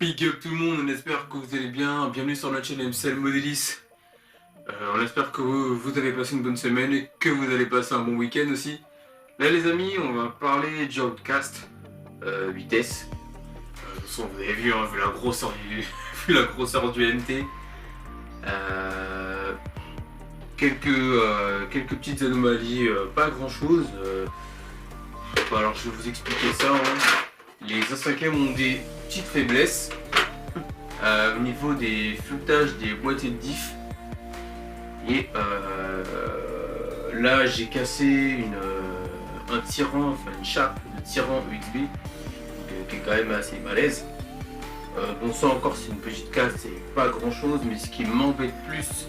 Big up tout le monde, on espère que vous allez bien. Bienvenue sur notre chaîne MCL Modelis. On espère que vous avez passé une bonne semaine et que vous allez passer un bon week-end aussi. Là les amis, on va parler du Outcast vitesse. De toute façon, vous avez vu, hein, vu la grosseur du MT. Quelques petites anomalies, pas grand chose. Alors je vais vous expliquer ça. Hein. Les A5M ont des petites faiblesses au niveau des floutages des boîtiers de diff. Et là j'ai cassé un tyran, enfin une chape de tyran EXB qui est quand même assez malaise. Bon ça encore c'est une petite casse, c'est pas grand chose, mais ce qui m'embête plus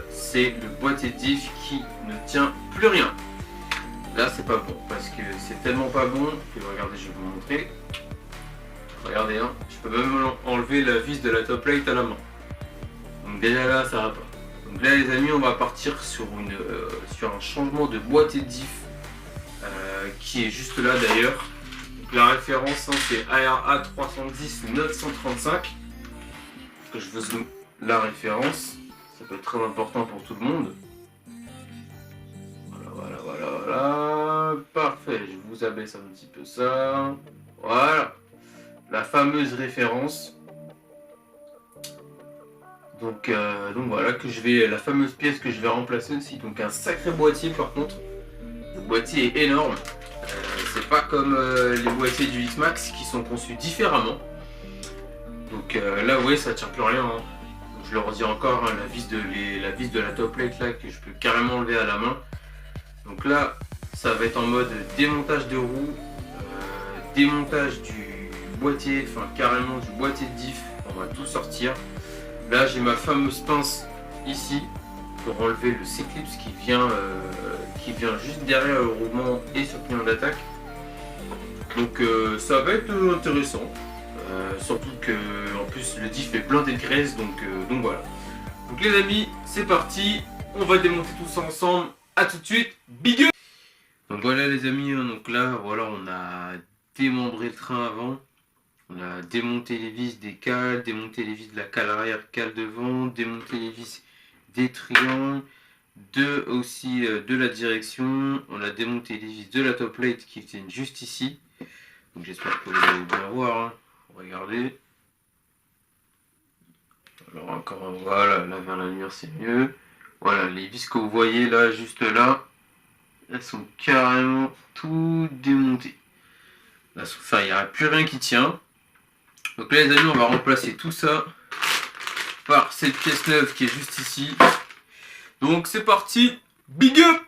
c'est le boîtier de diff qui ne tient plus rien. Là c'est pas bon parce que c'est tellement pas bon que regardez, je vais vous montrer. Regardez, hein, je peux même enlever la vis de la top plate à la main. Donc déjà là ça va pas. Donc là les amis, on va partir sur un changement de boîtier de diff qui est juste là d'ailleurs. La référence, hein, c'est ARA 310 935. Que je vous zoome la référence, ça peut être très important pour tout le monde. Voilà, parfait, je vous abaisse un petit peu ça, voilà, la fameuse référence, donc voilà, la fameuse pièce que je vais remplacer aussi, donc un sacré boîtier par contre, le boîtier est énorme, c'est pas comme les boîtiers du X-Max qui sont conçus différemment, donc là vous voyez ça tient plus rien, hein. Je le redis encore, hein, la vis de la top plate là que je peux carrément enlever à la main. Donc là, ça va être en mode démontage de roue, démontage du boîtier, enfin carrément du boîtier de diff, on va tout sortir. Là, j'ai ma fameuse pince ici pour enlever le C-clips qui vient juste derrière le roulement et sur le pignon d'attaque. Donc ça va être intéressant, surtout que en plus le diff est blindé de graisse, donc voilà. Donc les amis, c'est parti, on va démonter tout ça ensemble. A tout de suite, big up. Donc voilà les amis, hein, donc là voilà, on a démembré le train avant, on a démonté les vis des cales, démonté les vis de la cale arrière, cale devant, démonté les vis des triangles, de la direction, on a démonté les vis de la top plate qui tiennent juste ici. Donc j'espère que vous allez bien voir, hein. Regardez. Alors encore, voilà, là vers la lumière c'est mieux. Voilà, les vis que vous voyez là, juste là, elles sont carrément tout démontées. Là, enfin, il n'y a plus rien qui tient. Donc là les amis, on va remplacer tout ça par cette pièce neuve qui est juste ici. Donc c'est parti, big up!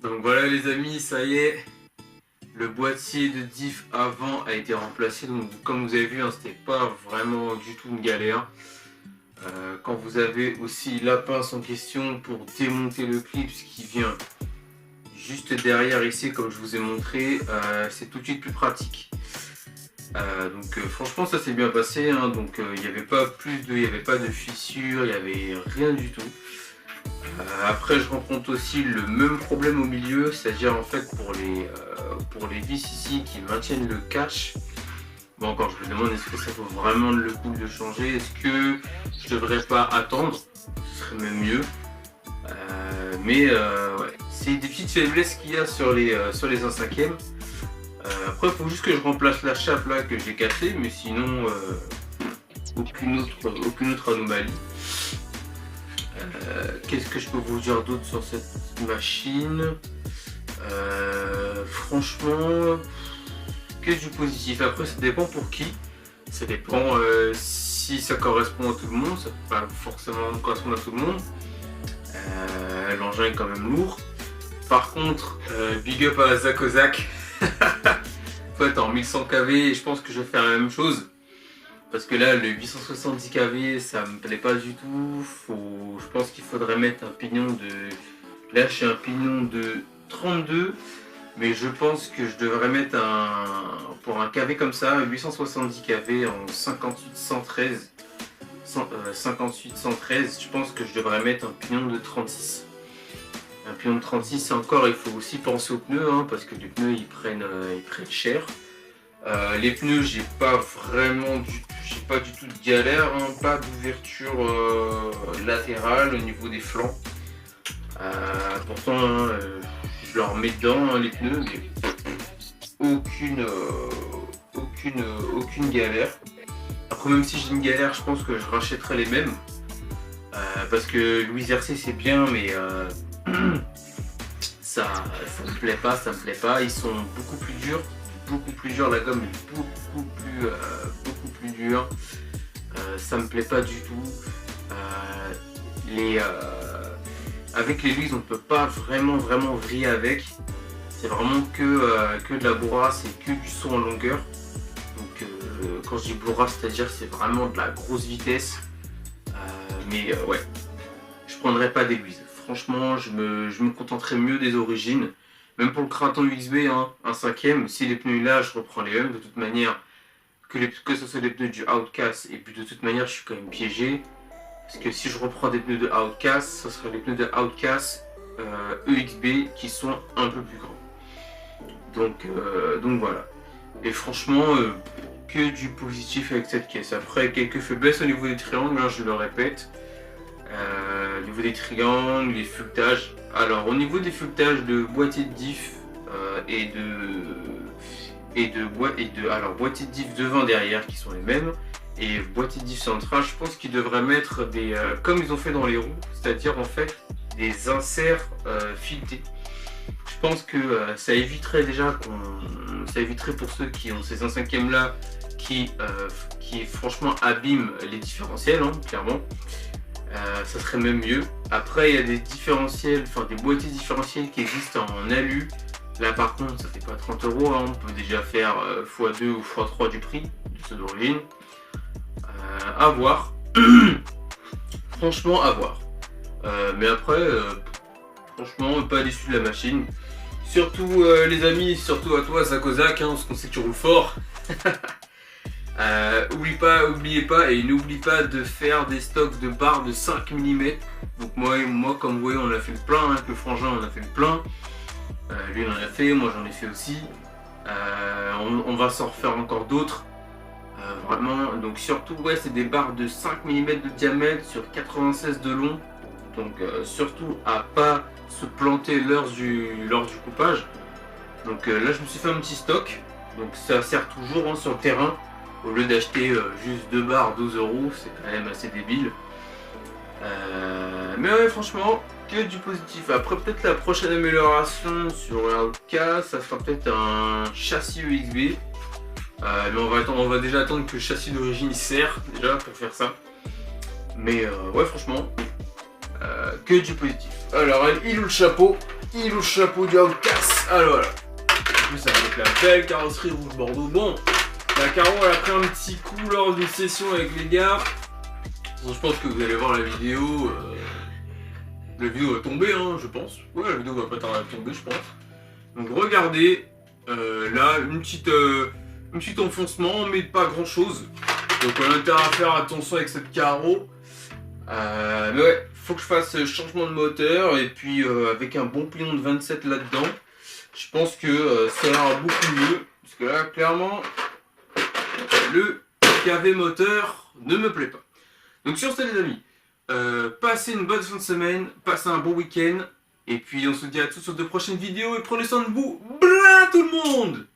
Donc voilà les amis, ça y est, le boîtier de diff avant a été remplacé. Donc comme vous avez vu, hein, c'était pas vraiment du tout une galère. Quand vous avez aussi la pince en question pour démonter le clip, ce qui vient juste derrière ici, comme je vous ai montré, c'est tout de suite plus pratique. Franchement ça s'est bien passé, hein. Donc il n'y avait pas de fissures, il n'y avait rien du tout. Après je rencontre aussi le même problème au milieu, c'est-à-dire en fait pour les vis ici qui maintiennent le catch. Bon, encore je me demande, est-ce que ça vaut vraiment le coup de le changer? Est-ce que je devrais pas attendre? Ce serait même mieux. Ouais, c'est des petites faiblesses qu'il y a sur les 1/5. Après il faut juste que je remplace la chape là que j'ai cassée, mais sinon aucune autre anomalie. Qu'est-ce que je peux vous dire d'autre sur cette machine? Franchement, que du positif. Après ça dépend pour qui, ça dépend si ça correspond à tout le monde, ça peut pas forcément correspondre à tout le monde. L'engin est quand même lourd. Par contre, big up à Zakozak. En fait, en 1100 kV, je pense que je vais faire la même chose. Parce que là, le 870 kV, ça me plaît pas du tout. Je pense qu'il faudrait mettre un pignon de... Là, j'ai un pignon de 32. Mais je pense que je devrais mettre pour un kV comme ça, 870 kV en 58-113. 58-113, je pense que je devrais mettre un pignon de 36. Un pignon de 36, encore, il faut aussi penser aux pneus, hein, parce que les pneus ils prennent cher. Les pneus, j'ai pas du tout de galère, hein, pas d'ouverture latérale au niveau des flancs. Pourtant, hein, je leur mets dedans, hein, les pneus, mais aucune galère. Après, même si j'ai une galère, je pense que je rachèterai les mêmes. Parce que Louis RC c'est bien, mais ça me plaît pas, ils sont beaucoup plus durs, la gomme est beaucoup plus dure, ça me plaît pas du tout. Avec les Louis on peut pas vraiment vriller avec, c'est vraiment que de la bourrasse et que du saut en longueur. Donc quand je dis bourrasse, c'est-à-dire c'est vraiment de la grosse vitesse. Ouais, je prendrais pas des Louis. Franchement, je me contenterais mieux des origines. Même pour le craton USB, hein, 1/5, si les pneus là, je reprends les mêmes. De toute manière, que ce soit des pneus du Outcast, et puis de toute manière, je suis quand même piégé. Parce que si je reprends des pneus de Outcast, ce sera les pneus de Outcast EXB qui sont un peu plus grands. Donc voilà. Et franchement, que du positif avec cette caisse. Après, quelques faiblesses au niveau des triangles, hein, je le répète. Au niveau des triangles, les fuctages. Alors au niveau des fuctages de boîtier de diff alors boîtier de diff devant derrière qui sont les mêmes, et boîtier de diff central, je pense qu'ils devraient mettre des comme ils ont fait dans les roues, c'est-à-dire en fait des inserts filetés. Je pense que ça éviterait pour ceux qui ont ces 1/5 là qui franchement abîment les différentiels, hein, clairement. Ça serait même mieux. Après il y a des différentiels, des boîtiers différentiels qui existent en alu. Là par contre ça fait pas 30 €, hein. On peut déjà faire x2 ou x3 du prix de ceux d'origine. À voir. Franchement à voir. Mais après franchement pas déçu de la machine. Surtout les amis, surtout à toi Zakozak, hein, parce qu'on sait que tu roules fort. Oubliez pas et n'oublie pas de faire des stocks de barres de 5 mm. Donc moi comme vous voyez on a fait le plein, hein, avec le frangin on a fait le plein. Lui il en a fait, moi j'en ai fait aussi. On va s'en refaire encore d'autres. Vraiment, donc surtout ouais, c'est des barres de 5 mm de diamètre sur 96 de long. Donc surtout à pas se planter lors du coupage. Donc là je me suis fait un petit stock. Donc ça sert toujours, hein, sur le terrain. Au lieu d'acheter juste 2 barres 12 €, c'est quand même assez débile. Mais ouais, franchement, que du positif. Après, peut-être la prochaine amélioration sur Outcast, ça sera peut-être un châssis EXB. Mais on va déjà attendre que le châssis d'origine il sert déjà pour faire ça. Mais ouais, franchement, que du positif. Alors, il ou le chapeau? Il ou le chapeau du Outcast? Alors voilà. En plus, avec la belle carrosserie rouge bordeaux. Bon, la carreau, elle a pris un petit coup lors d'une session avec les gars. Je pense que vous allez voir la vidéo. La vidéo va tomber, hein, je pense. Ouais, la vidéo va pas tarder à tomber, je pense. Donc regardez, là, un petit enfoncement, mais pas grand chose. Donc on a intérêt à faire attention avec cette carreau. Mais ouais, faut que je fasse changement de moteur. Et puis avec un bon plion de 27 là-dedans, je pense que ça ira beaucoup mieux. Parce que là, clairement, le KV moteur ne me plaît pas. Donc sur ce les amis, passez une bonne fin de semaine, passez un bon week-end, et puis on se dit à tous sur de prochaines vidéos, et prenez soin de vous, bla tout le monde!